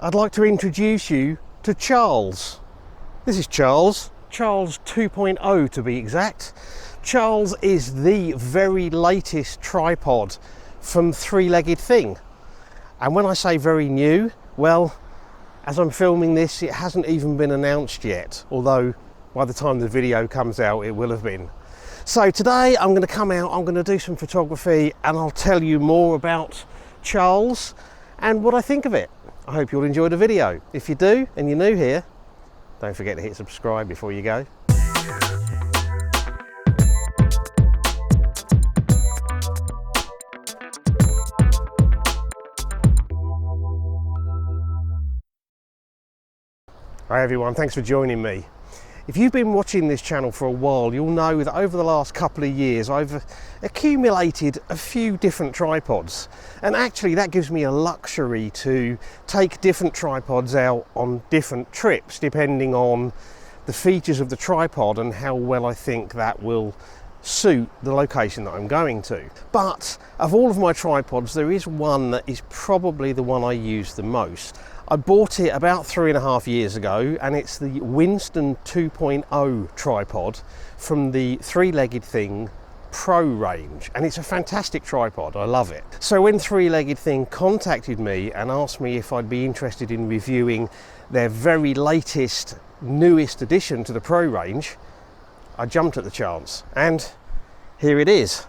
I'd like to introduce you to Charles. This is Charles 2.0 to be exact. Charles is the very latest tripod from Three Legged Thing. And when I say very new, well, as I'm filming this, it hasn't even been announced yet, although by the time the video comes out, it will have been. So today I'm going to come out, I'm going to do some photography, and I'll tell you more about Charles and what I think of it. I hope you'll enjoy the video. If you do, and you're new here, don't forget to hit subscribe before you go. Hi everyone, thanks for joining me. If you've been watching this channel for a while, you'll know that over the last couple of years I've accumulated a few different tripods, and actually that gives me a luxury to take different tripods out on different trips depending on the features of the tripod and how well I think that will suit the location that I'm going to. But of all of my tripods, there is one that is probably the one I use the most. I bought it about 3.5 years ago, and it's the Winston 2.0 tripod from the Three Legged Thing Pro range, and it's a fantastic tripod. I love it. So when Three Legged Thing contacted me and asked me if I'd be interested in reviewing their very latest, newest addition to the Pro range, I jumped at the chance, and here it is.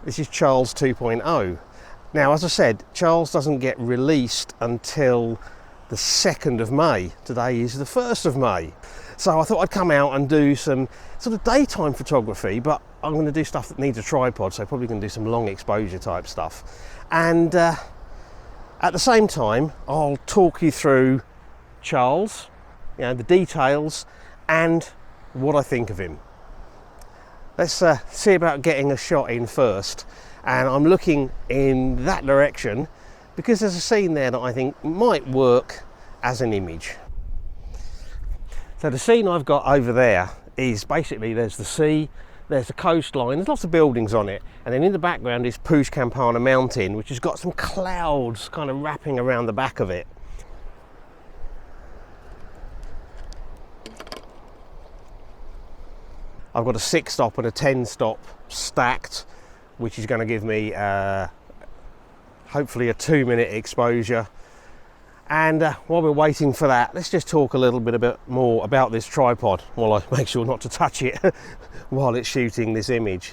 This is Charles 2.0. Now, as I said, Charles doesn't get released until the 2nd of May. Today is the 1st of May. So I thought I'd come out and do some sort of daytime photography, but I'm going to do stuff that needs a tripod, so probably going to do some long exposure type stuff. And at the same time, I'll talk you through Charles, you know, the details and what I think of him. Let's see about getting a shot in first. And I'm looking in that direction because there's a scene there that I think might work as an image. So the scene I've got over there is basically there's the sea, there's the coastline, there's lots of buildings on it, and then in the background is Puig Campana Mountain, which has got some clouds kind of wrapping around the back of it. I've got a 6-stop and a 10-stop stacked, which is going to give me hopefully a 2-minute exposure. And while we're waiting for that, let's just talk a little bit more about this tripod while I make sure not to touch it while it's shooting this image.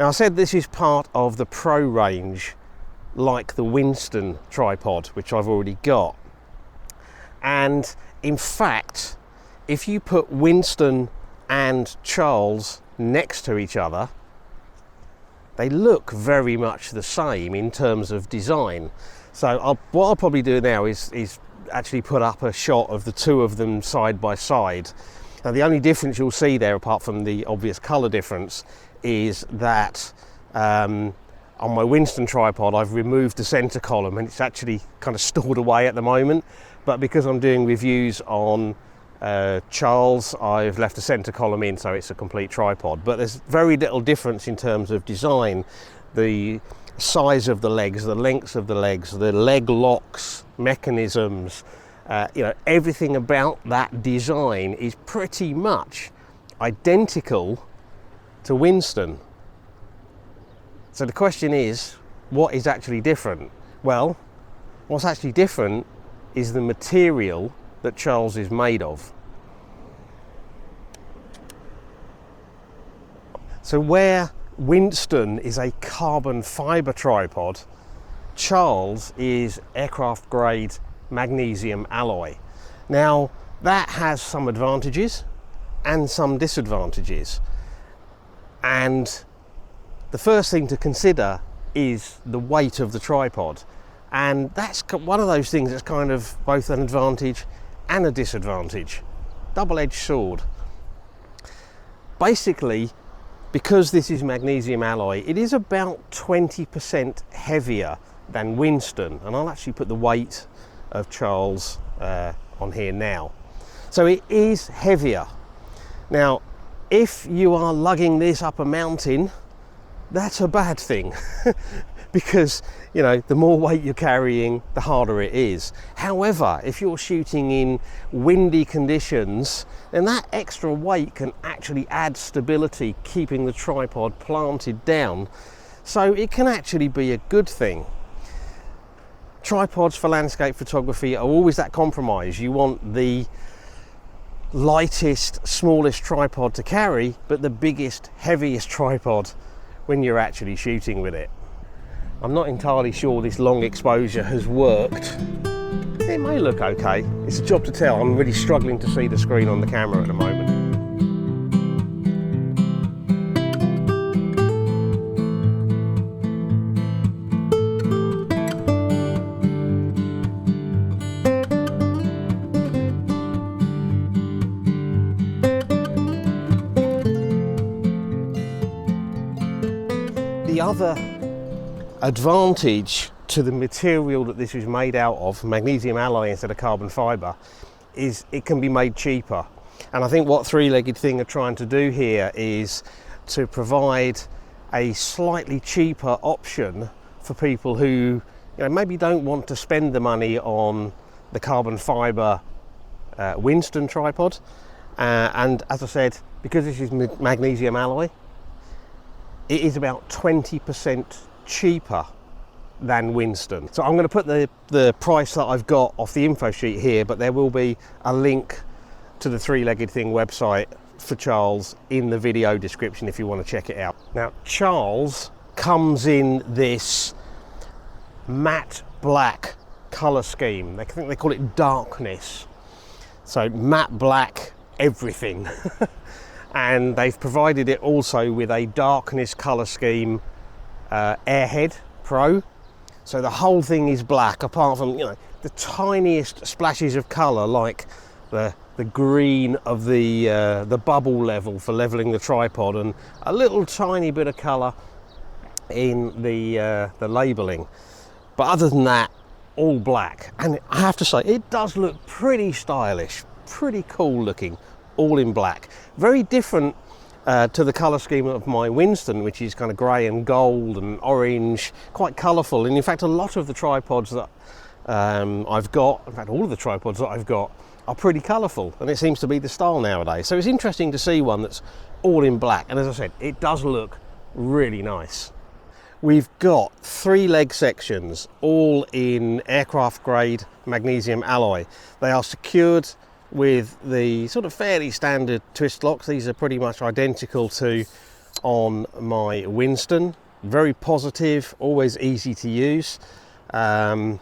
Now, I said this is part of the Pro range, like the Winston tripod, which I've already got. And in fact, if you put Winston and Charles next to each other, they look very much the same in terms of design. So what I'll probably do now is actually put up a shot of the two of them side by side. Now, the only difference you'll see there, apart from the obvious colour difference, is that on my Winston tripod I've removed the centre column and it's actually kind of stored away at the moment. But because I'm doing reviews on Charles, I've left the centre column in, so it's a complete tripod. But there's very little difference in terms of design. The size of the legs, the lengths of the legs, the leg locks, mechanisms, you know, everything about that design is pretty much identical to Winston. So the question is, what is actually different? Well, what's actually different is the material that Charles is made of. So where Winston is a carbon fibre tripod, Charles is aircraft grade magnesium alloy. Now, that has some advantages and some disadvantages. And the first thing to consider is the weight of the tripod. And that's one of those things that's kind of both an advantage and a disadvantage. Double-edged sword. Basically, because this is magnesium alloy, it is about 20% heavier than Winston, and I'll actually put the weight of Charles on here now. So it is heavier. Now, if you are lugging this up a mountain, that's a bad thing because, you know, the more weight you're carrying, the harder it is. However, if you're shooting in windy conditions, then that extra weight can actually add stability, keeping the tripod planted down. So it can actually be a good thing. Tripods for landscape photography are always that compromise. You want the lightest, smallest tripod to carry, but the biggest, heaviest tripod when you're actually shooting with it. I'm not entirely sure this long exposure has worked. It may look okay. It's a job to tell. I'm really struggling to see the screen on the camera at the moment. The other advantage to the material that this is made out of, magnesium alloy instead of carbon fibre, is it can be made cheaper. And I think what Three Legged Thing are trying to do here is to provide a slightly cheaper option for people who, you know, maybe don't want to spend the money on the carbon fibre Winston tripod. And as I said, because this is magnesium alloy, it is about 20% cheaper than Winston. So I'm going to put the price that I've got off the info sheet here, but there will be a link to the Three Legged Thing website for Charles in the video description if you want to check it out. Now, Charles comes in this matte black colour scheme. I think they call it darkness. So matte black everything. And they've provided it also with a darkness colour scheme Airhead Pro. So the whole thing is black, apart from, you know, the tiniest splashes of colour, like the green of the bubble level for levelling the tripod, and a little tiny bit of colour in the labelling. But other than that, all black. And I have to say, it does look pretty stylish, pretty cool looking, all in black. Very different to the colour scheme of my Winston, which is kind of grey and gold and orange, quite colourful. And in fact, a lot of the tripods that I've got, in fact all of the tripods that I've got, are pretty colourful, and it seems to be the style nowadays. So it's interesting to see one that's all in black, and as I said, it does look really nice. We've got 3 leg sections, all in aircraft grade magnesium alloy. They are secured with the sort of fairly standard twist locks. These are pretty much identical to on my Winston. Very positive, always easy to use. The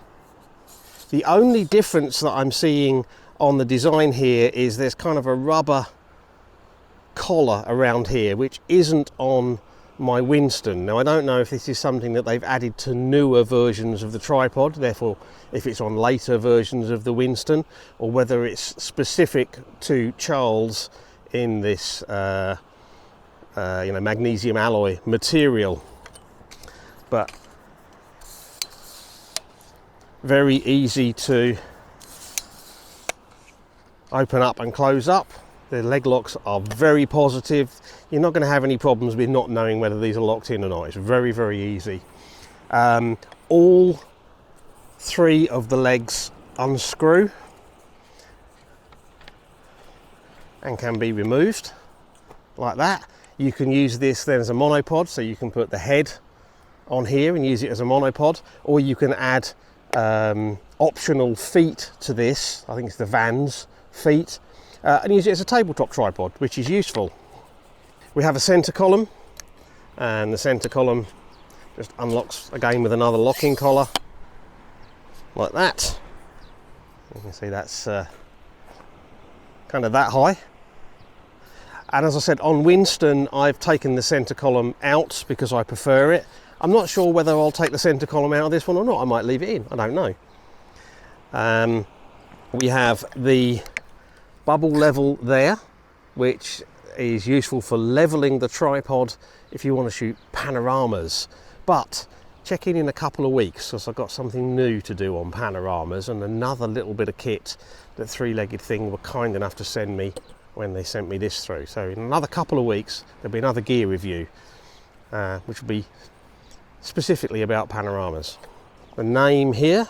only difference that I'm seeing on the design here is there's kind of a rubber collar around here, which isn't on my Winston. Now, I don't know if this is something that they've added to newer versions of the tripod, therefore if it's on later versions of the Winston, or whether it's specific to Charles in this magnesium alloy material. But very easy to open up and close up. The leg locks are very positive. You're not going to have any problems with not knowing whether these are locked in or not. It's very, very easy. All 3 of the legs unscrew and can be removed like that. You can use this then as a monopod, so you can put the head on here and use it as a monopod, or you can add optional feet to this. I think it's the Vans feet. And use it as a tabletop tripod, which is useful. We have a centre column, and the centre column just unlocks again with another locking collar, like that. You can see that's kind of that high. And as I said, on Winston, I've taken the centre column out because I prefer it. I'm not sure whether I'll take the centre column out of this one or not. I might leave it in, I don't know. We have the bubble level there, which is useful for leveling the tripod if you want to shoot panoramas. But check in a couple of weeks, because I've got something new to do on panoramas and another little bit of kit that Three Legged Thing were kind enough to send me when they sent me this through. So in another couple of weeks there'll be another gear review, which will be specifically about panoramas. The name here,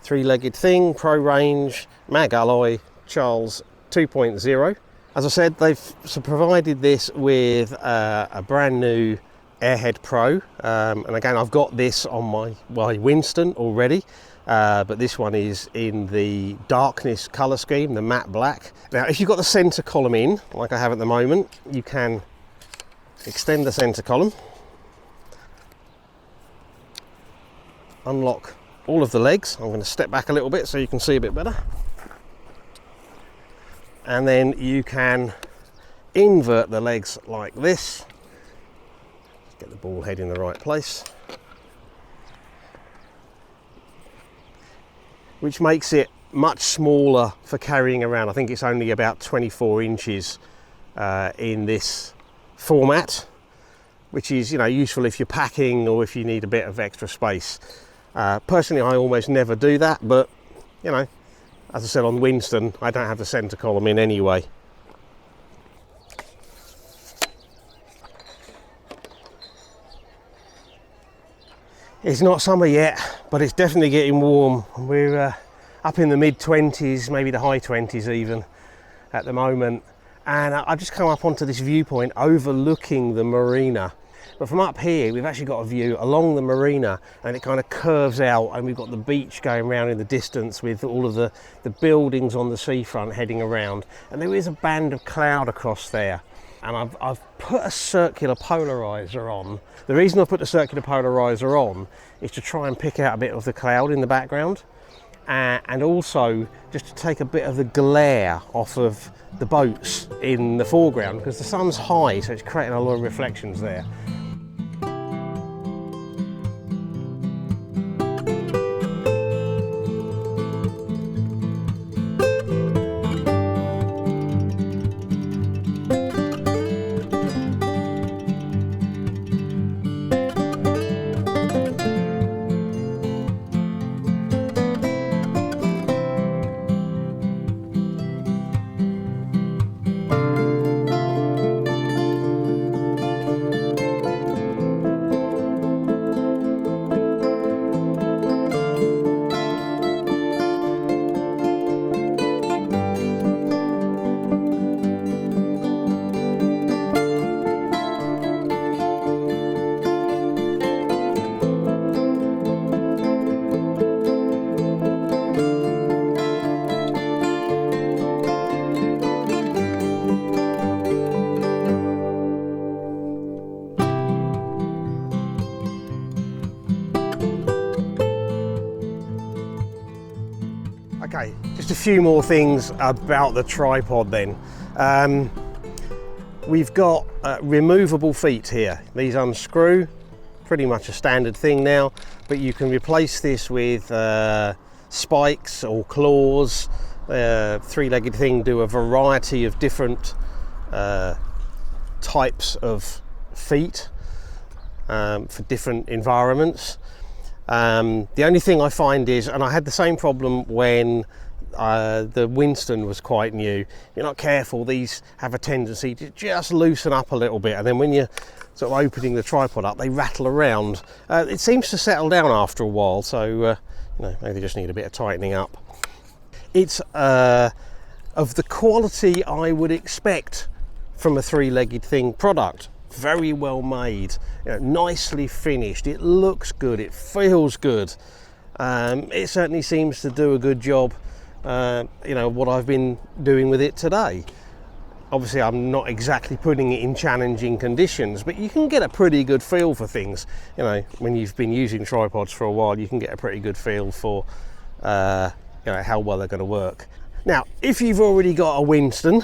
three-legged thing, Pro Range, Mag Alloy, Charles 2.0. As I said, they've provided this with a brand new Airhead Pro, and again I've got this on my Winston already, but this one is in the darkness colour scheme, the matte black. Now if you've got the centre column in, like I have at the moment, you can extend the centre column, unlock all of the legs. I'm going to step back a little bit so you can see a bit better, and then you can invert the legs like this. Get the ball head in the right place, which makes it much smaller for carrying around. I think it's only about 24 inches in this format, which is, you know, useful if you're packing or if you need a bit of extra space. Personally, I almost never do that, but you know, as I said, on Winston, I don't have the centre column in anyway. It's not summer yet, but it's definitely getting warm. We're up in the mid-20s, maybe the high 20s even at the moment. And I've just come up onto this viewpoint overlooking the marina. But from up here, we've actually got a view along the marina, and it kind of curves out, and we've got the beach going around in the distance with all of the buildings on the seafront heading around. And there is a band of cloud across there. And I've put a circular polarizer on. The reason I put the circular polarizer on is to try and pick out a bit of the cloud in the background, and also just to take a bit of the glare off of the boats in the foreground, because the sun's high, so it's creating a lot of reflections there. Okay, just a few more things about the tripod then. We've got removable feet here. These unscrew, pretty much a standard thing now, but you can replace this with spikes or claws. Three-legged thing do a variety of different types of feet for different environments. The only thing I find is, and I had the same problem when the Winston was quite new, you're not careful, these have a tendency to just loosen up a little bit, and then when you're sort of opening the tripod up, they rattle around. It seems to settle down after a while, so you know, maybe they just need a bit of tightening up. It's of the quality I would expect from a three-legged thing product. Very well made, you know, nicely finished, it looks good, it feels good. It certainly seems to do a good job, you know, what I've been doing with it today. Obviously I'm not exactly putting it in challenging conditions, but you can get a pretty good feel for things. You know, when you've been using tripods for a while, you can get a pretty good feel for you know, how well they're going to work. Now, if you've already got a Winston,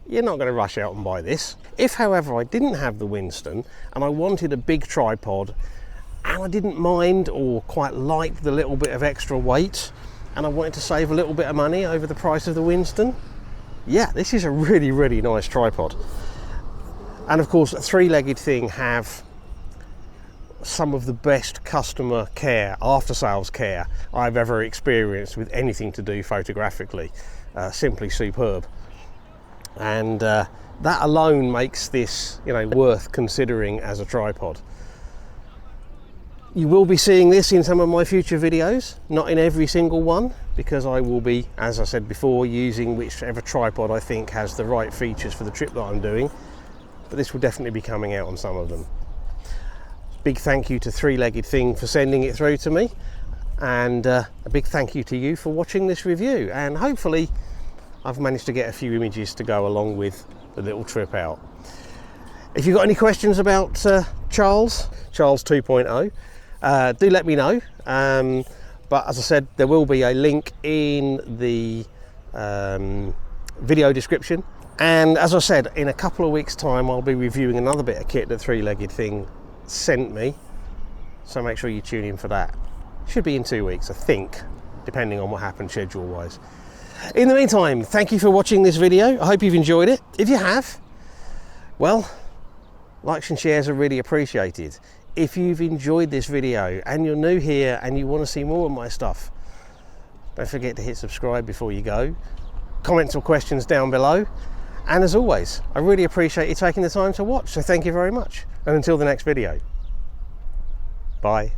you're not going to rush out and buy this. If, however, I didn't have the Winston and I wanted a big tripod and I didn't mind or quite liked the little bit of extra weight and I wanted to save a little bit of money over the price of the Winston, yeah, this is a really, really nice tripod. And of course, a three-legged thing have some of the best customer care, after-sales care I've ever experienced with anything to do photographically. Simply superb. And that alone makes this, you know, worth considering as a tripod. You will be seeing this in some of my future videos, not in every single one, because I will be, as I said before, using whichever tripod I think has the right features for the trip that I'm doing, but this will definitely be coming out on some of them. Big thank you to Three Legged Thing for sending it through to me, and a big thank you to you for watching this review, and hopefully I've managed to get a few images to go along with the little trip out. If you've got any questions about Charles 2.0, do let me know, but as I said, there will be a link in the video description, and as I said, in a couple of weeks time I'll be reviewing another bit of kit that Three Legged Thing sent me, so make sure you tune in for that. Should be in 2 weeks, I think, depending on what happens schedule wise. In the meantime, thank you for watching this video. I hope you've enjoyed it. If you have, well, likes and shares are really appreciated. If you've enjoyed this video and you're new here and you want to see more of my stuff, don't forget to hit subscribe before you go. Comments or questions down below. And as always, I really appreciate you taking the time to watch, so thank you very much. And until the next video, bye.